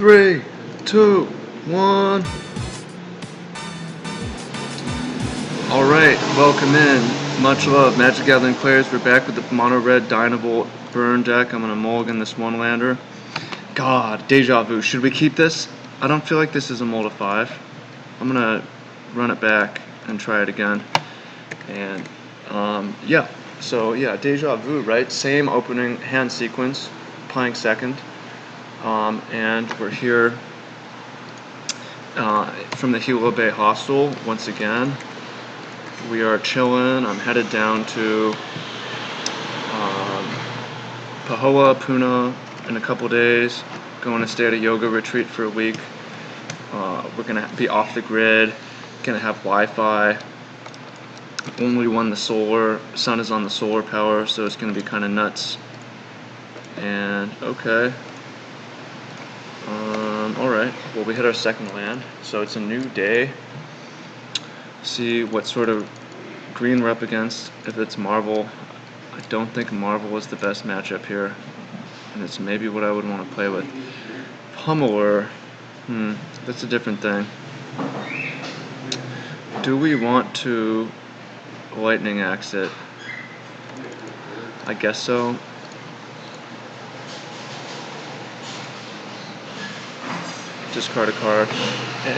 Three, two, one. Alright, welcome in. Much love. Magic Gathering players, we're back with the mono red Dynavolt burn deck. I'm gonna mulligan this one lander. God, deja vu. Should we keep this? I don't feel like this is a mold of 5. I'm gonna run it back and try it again. And yeah. So yeah, deja vu, right? Same opening hand sequence, playing second. And we're here from the Hilo Bay Hostel once again. We are chilling. I'm headed down to Pahoa, Puna in a couple days. Going to stay at a yoga retreat for a week. We're gonna be off the grid. Gonna have Wi-Fi. Only when the sun is on the solar power, so it's gonna be kind of nuts. And okay. Alright, well, we hit our second land, so it's a new day. See what sort of green we're up against. If it's Marvel, I don't think Marvel is the best matchup here, and it's maybe what I would want to play with. Pummeler, that's a different thing. Do we want to lightning axe it? I guess so. Discard a card.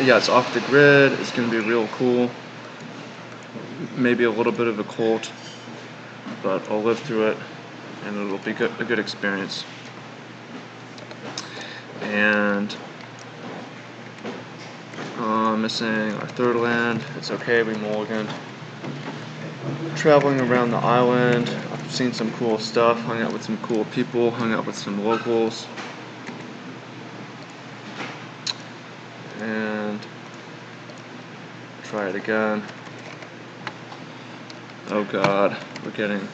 Yeah, it's off the grid. It's going to be real cool. Maybe a little bit of a cold, but I'll live through it, and it'll be a good experience. And missing our third land. It's okay, we mulliganed. Traveling around the island. I've seen some cool stuff, hung out with some cool people, hung out with some locals. And try it again. Oh god, we're getting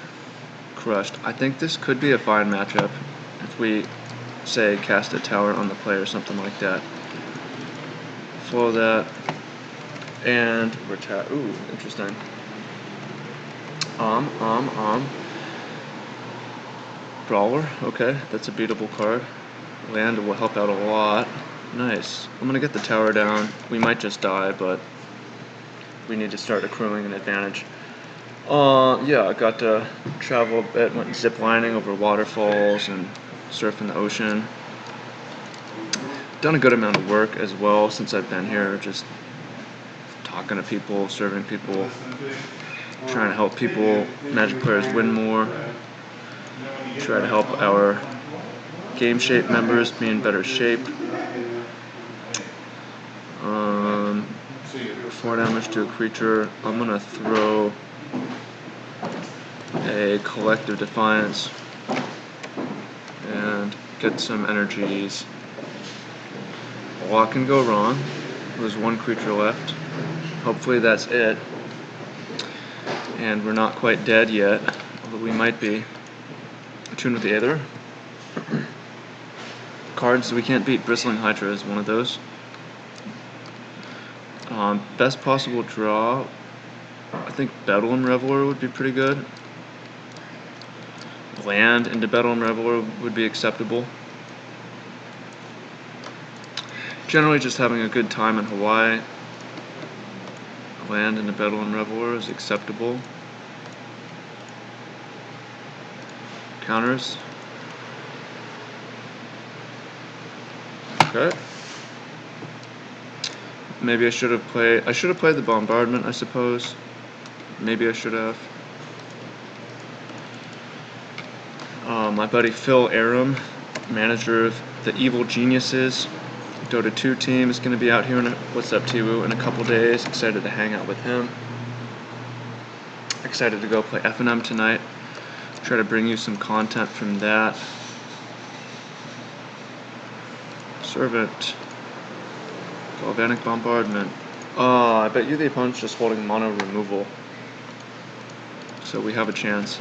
crushed. I think this could be a fine matchup if we, say, cast a tower on the play or something like that. Flow that, and ooh, interesting. Brawler, okay, that's a beatable card. Land will help out a lot. Nice. I'm gonna get the tower down. We might just die, but we need to start accruing an advantage. Yeah, I got to travel a bit, went zip lining over waterfalls and surfing the ocean. Done a good amount of work as well since I've been here, just talking to people, serving people, trying to help people, Magic players win more, try to help our Game Shape members be in better shape. 4 damage to a creature. I'm gonna throw a Collective Defiance and get some energies. A lot can go wrong. There's one creature left. Hopefully that's it. And we're not quite dead yet, although we might be. Attune with the Aether. Cards we can't beat. Bristling Hydra is one of those. Best possible draw. I think Bedlam Reveler would be pretty good. Land into Bedlam Reveler would be acceptable. Generally just having a good time in Hawaii. Land into Bedlam Reveler is acceptable. Counters. Okay. Maybe I should have played the Bombardment, I suppose. Maybe I should have. My buddy Phil Aram, manager of the Evil Geniuses Dota 2 team, is going to be out here in in a couple days. Excited to hang out with him. Excited to go play F&M tonight. Try to bring you some content from that. Servant. Galvanic Bombardment. I bet you the opponent's just holding mono removal. So we have a chance.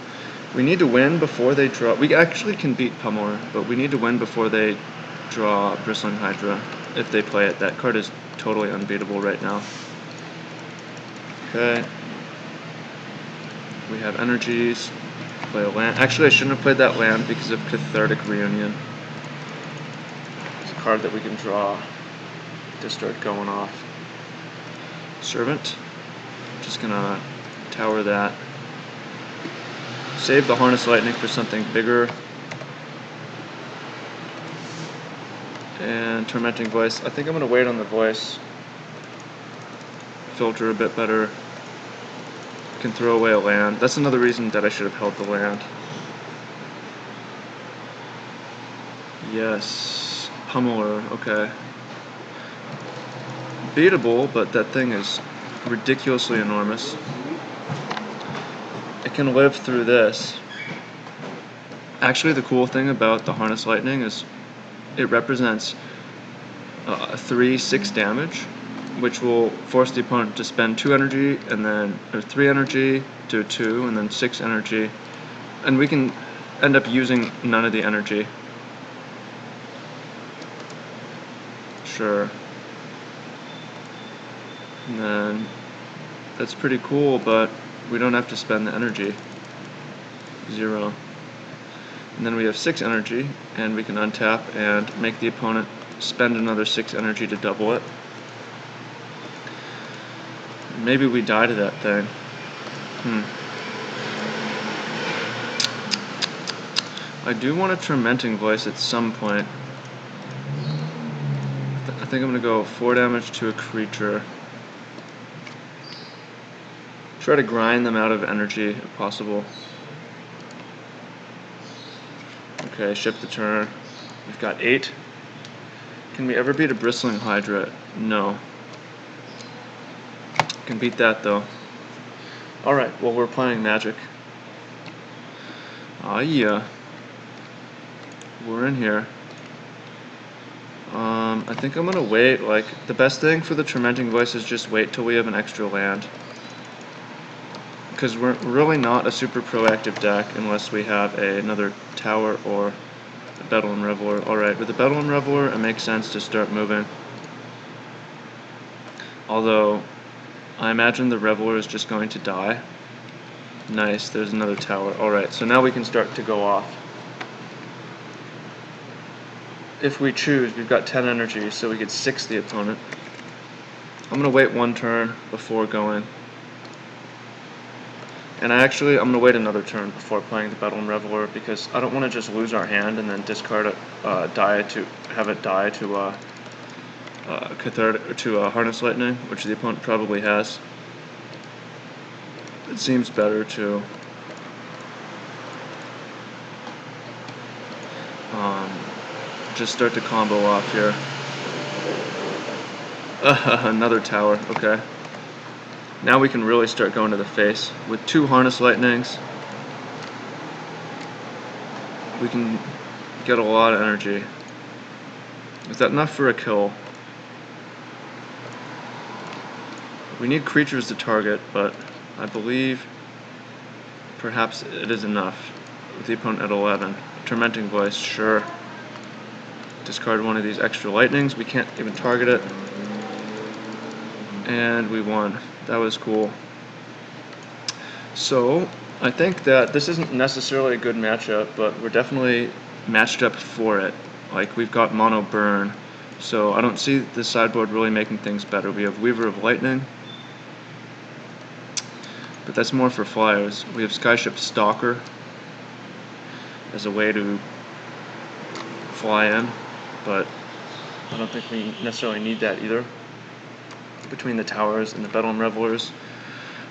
We need to win before they draw. We actually can beat Pummeler, but we need to win before they draw Bristling Hydra. If they play it, that card is totally unbeatable right now. Okay. We have energies. Play a land. Actually, I shouldn't have played that land because of Cathartic Reunion. card that we can draw to start going off. Servant. Just gonna tower that. Save the Harness Lightning for something bigger. And Tormenting Voice. I think I'm gonna wait on the voice. Filter a bit better. Can throw away a land. That's another reason that I should have held the land. Yes. Pummeler, okay. Beatable, but that thing is ridiculously enormous. It can live through this. Actually, the cool thing about the Harness Lightning is it represents 3/6 damage, which will force the opponent to spend 2 energy, and then or 3 energy to 2, and then 6 energy, and we can end up using none of the energy. Sure. And then that's pretty cool, but we don't have to spend the energy. 0. And then we have 6 energy, and we can untap and make the opponent spend another 6 energy to double it. Maybe we die to that thing. I do want a Tormenting Voice at some point. I think I'm going to go 4 damage to a creature. Try to grind them out of energy if possible. Okay, ship the turn. We've got 8. Can we ever beat a Bristling Hydra? No. Can beat that though. Alright, well we're playing Magic. Ah yeah. We're in here. I think I'm gonna wait. Like, the best thing for the Tormenting Voice is just wait till we have an extra land. Because we're really not a super proactive deck unless we have another tower or a Bedlam Reveler. Alright, with the Bedlam Reveler, it makes sense to start moving. Although, I imagine the Reveler is just going to die. Nice, there's another tower. Alright, so now we can start to go off. If we choose, we've got 10 energy, so we could 6 the opponent. I'm going to wait 1 turn before going. And I'm going to wait another turn before playing the Bedlam Reveler, because I don't want to just lose our hand and then discard it, have it die to Harness Lightning, which the opponent probably has. It seems better to just start to combo off here. Another tower, okay. Now we can really start going to the face. With 2 Harness Lightnings, we can get a lot of energy. Is that enough for a kill? We need creatures to target, but I believe perhaps it is enough. With the opponent at 11. Tormenting Voice, sure. Discard one of these extra lightnings. We can't even target it. And we won. That was cool. So, I think that this isn't necessarily a good matchup, but we're definitely matched up for it. Like, we've got mono burn, so I don't see the sideboard really making things better. We have Weaver of Lightning, but that's more for flyers. We have Skyship Stalker as a way to fly in, but I don't think we necessarily need that either. Between the towers and the Bedlam Revelers,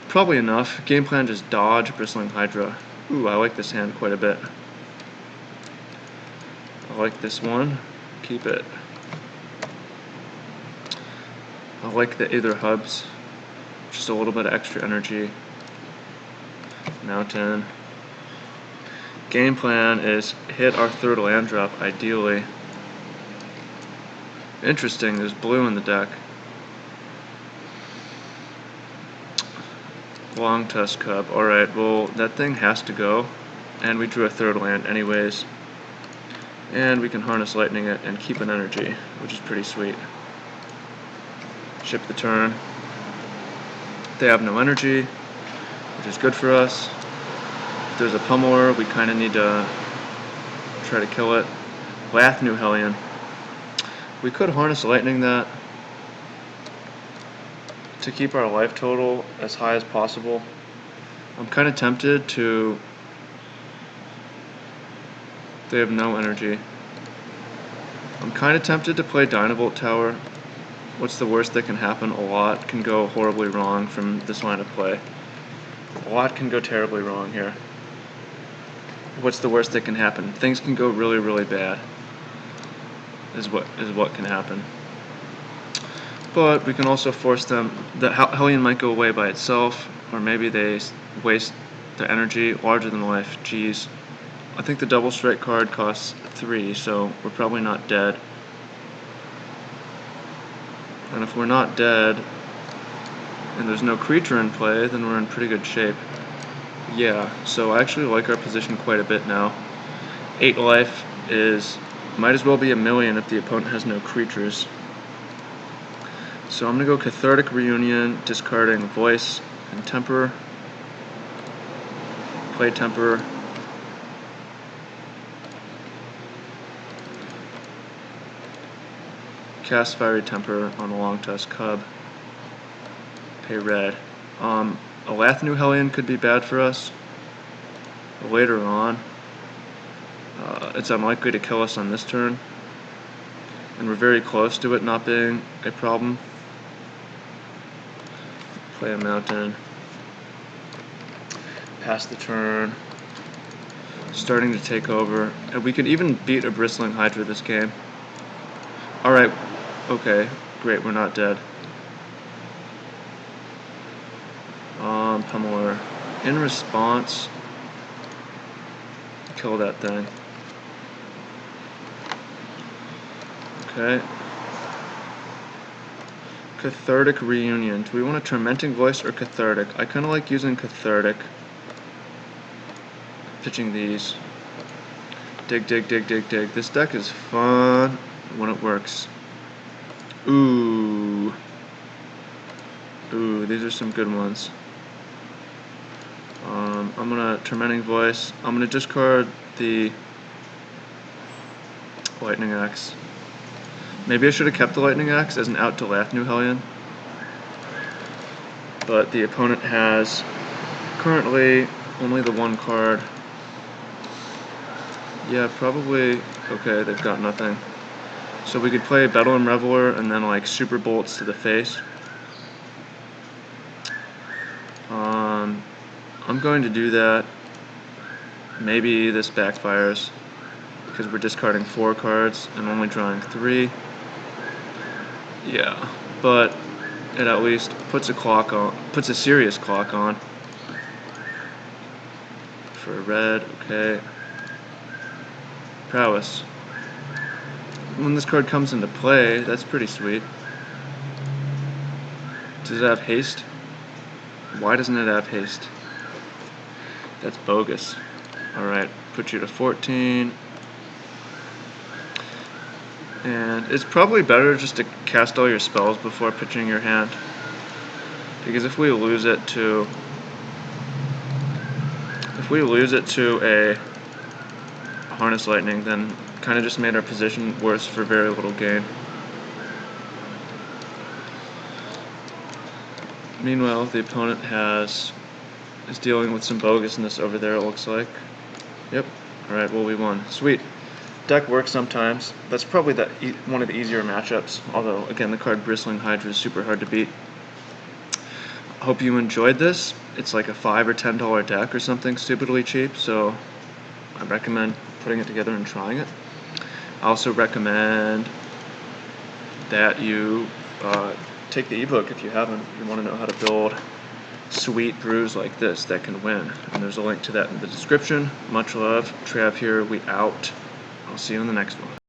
probably enough. Game plan, just dodge Bristling Hydra. Ooh, I like this hand quite a bit. I like this one. Keep it. I like the Aether Hubs. Just a little bit of extra energy. Mountain. Game plan is hit our 3rd land drop, ideally. Interesting, there's blue in the deck. Long Tusk Cub. Alright, well, that thing has to go. And we drew a 3rd land anyways. And we can Harness Lightning it and keep an energy, which is pretty sweet. Ship the turn. They have no energy, which is good for us. If there's a Pummeler, we kind of need to try to kill it. Lath New Hellion. We could harness lightning that to keep our life total as high as possible. I'm kind of tempted to... They have no energy. I'm kind of tempted to play Dynavolt Tower. What's the worst that can happen? A lot can go horribly wrong from this line of play. A lot can go terribly wrong here. What's the worst that can happen? Things can go really, really bad. Is what can happen. But we can also force them. The Hellion might go away by itself, or maybe they waste their energy. Larger than life. Jeez. I think the double strike card costs 3, so we're probably not dead. And if we're not dead, and there's no creature in play, then we're in pretty good shape. Yeah, so I actually like our position quite a bit now. 8 life might as well be a million if the opponent has no creatures. So I'm going to go Cathartic Reunion, discarding Voice and Temper. Play Temper. Cast Fiery Temper on a Long Tusk Cub. Pay red. A Lathnu Hellion could be bad for us later on. It's unlikely to kill us on this turn, and we're very close to it not being a problem. Play a Mountain. Pass the turn. Starting to take over. And we could even beat a Bristling Hydra this game. Alright, okay, great, we're not dead. Pummeler. In response, kill that thing. Okay. Cathartic Reunion. Do we want a Tormenting Voice or Cathartic? I kind of like using Cathartic. Pitching these. Dig, dig, dig, dig, dig. This deck is fun when it works. Ooh. Ooh, these are some good ones. I'm gonna Tormenting Voice. I'm gonna discard the Lightning Axe. Maybe I should have kept the Lightning Axe as an out to Lathnu Hellion. But the opponent has currently only the one card. Yeah, probably. Okay, they've got nothing. So we could play Bedlam Reveler and then like Super Bolts to the face. I'm going to do that. Maybe this backfires because we're discarding 4 cards and only drawing 3. Yeah, but it at least puts a serious clock on. For red, okay. Prowess. When this card comes into play, that's pretty sweet. Does it have haste? Why doesn't it have haste? That's bogus. Alright, put you to 14. And it's probably better just to cast all your spells before pitching your hand. Because if we lose it to a Harness Lightning, then kind of just made our position worse for very little gain. Meanwhile, the opponent is dealing with some bogusness over there, it looks like. Yep. Alright, well, we won. Sweet. Deck works sometimes. That's probably one of the easier matchups, although, again, the card Bristling Hydra is super hard to beat. Hope you enjoyed this. It's like a $5 or $10 deck or something stupidly cheap, so I recommend putting it together and trying it. I also recommend that you take the ebook if you haven't. If you want to know how to build sweet brews like this that can win. And there's a link to that in the description. Much love. Trav here. We out. I'll see you in the next one.